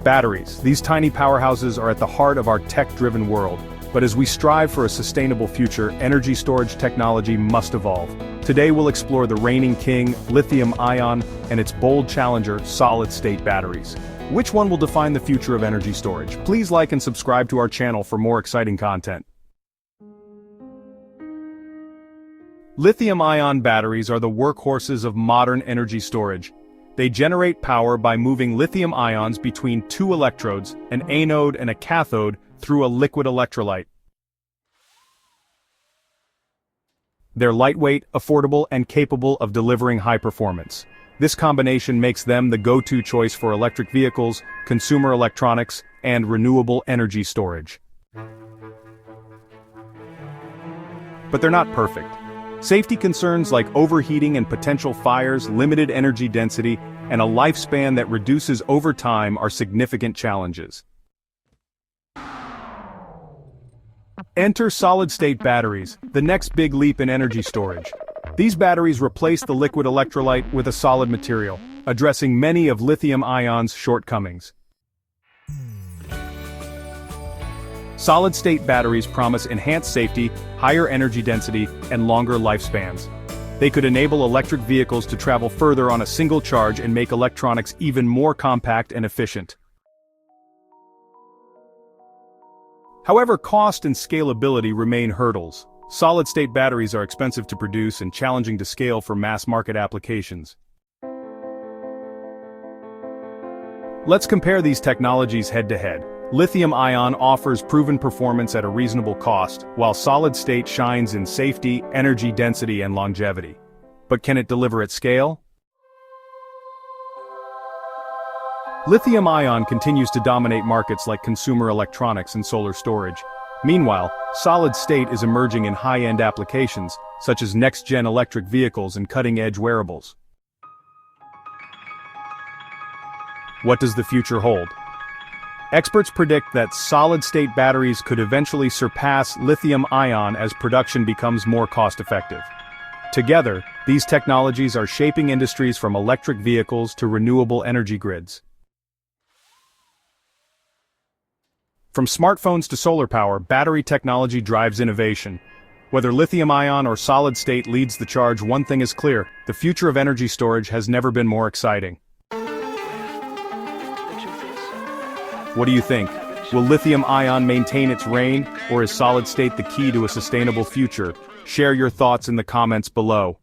Batteries. These tiny powerhouses are at the heart of our tech-driven world. But as we strive for a sustainable future, energy storage technology must evolve. Today we'll explore the reigning king, lithium-ion, and its bold challenger, solid-state batteries. Which one will define the future of energy storage? Please like and subscribe to our channel for more exciting content. Lithium-ion batteries are the workhorses of modern energy storage. They generate power by moving lithium ions between two electrodes, an anode and a cathode, through a liquid electrolyte. They're lightweight, affordable, and capable of delivering high performance. This combination makes them the go-to choice for electric vehicles, consumer electronics, and renewable energy storage. But they're not perfect. Safety concerns like overheating and potential fires, limited energy density, and a lifespan that reduces over time are significant challenges. Enter solid-state batteries, the next big leap in energy storage. These batteries replace the liquid electrolyte with a solid material, addressing many of lithium-ion's shortcomings. Solid-state batteries promise enhanced safety, higher energy density, and longer lifespans. They could enable electric vehicles to travel further on a single charge and make electronics even more compact and efficient. However, cost and scalability remain hurdles. Solid-state batteries are expensive to produce and challenging to scale for mass-market applications. Let's compare these technologies head-to-head. Lithium-ion offers proven performance at a reasonable cost, while solid-state shines in safety, energy density, and longevity. But can it deliver at scale? Lithium-ion continues to dominate markets like consumer electronics and solar storage. Meanwhile, solid-state is emerging in high-end applications, such as next-gen electric vehicles and cutting-edge wearables. What does the future hold? Experts predict that solid-state batteries could eventually surpass lithium-ion as production becomes more cost-effective. Together, these technologies are shaping industries from electric vehicles to renewable energy grids. From smartphones to solar power, battery technology drives innovation. Whether lithium-ion or solid-state leads the charge, one thing is clear: the future of energy storage has never been more exciting. What do you think? Will lithium-ion maintain its reign, or is solid-state the key to a sustainable future? Share your thoughts in the comments below.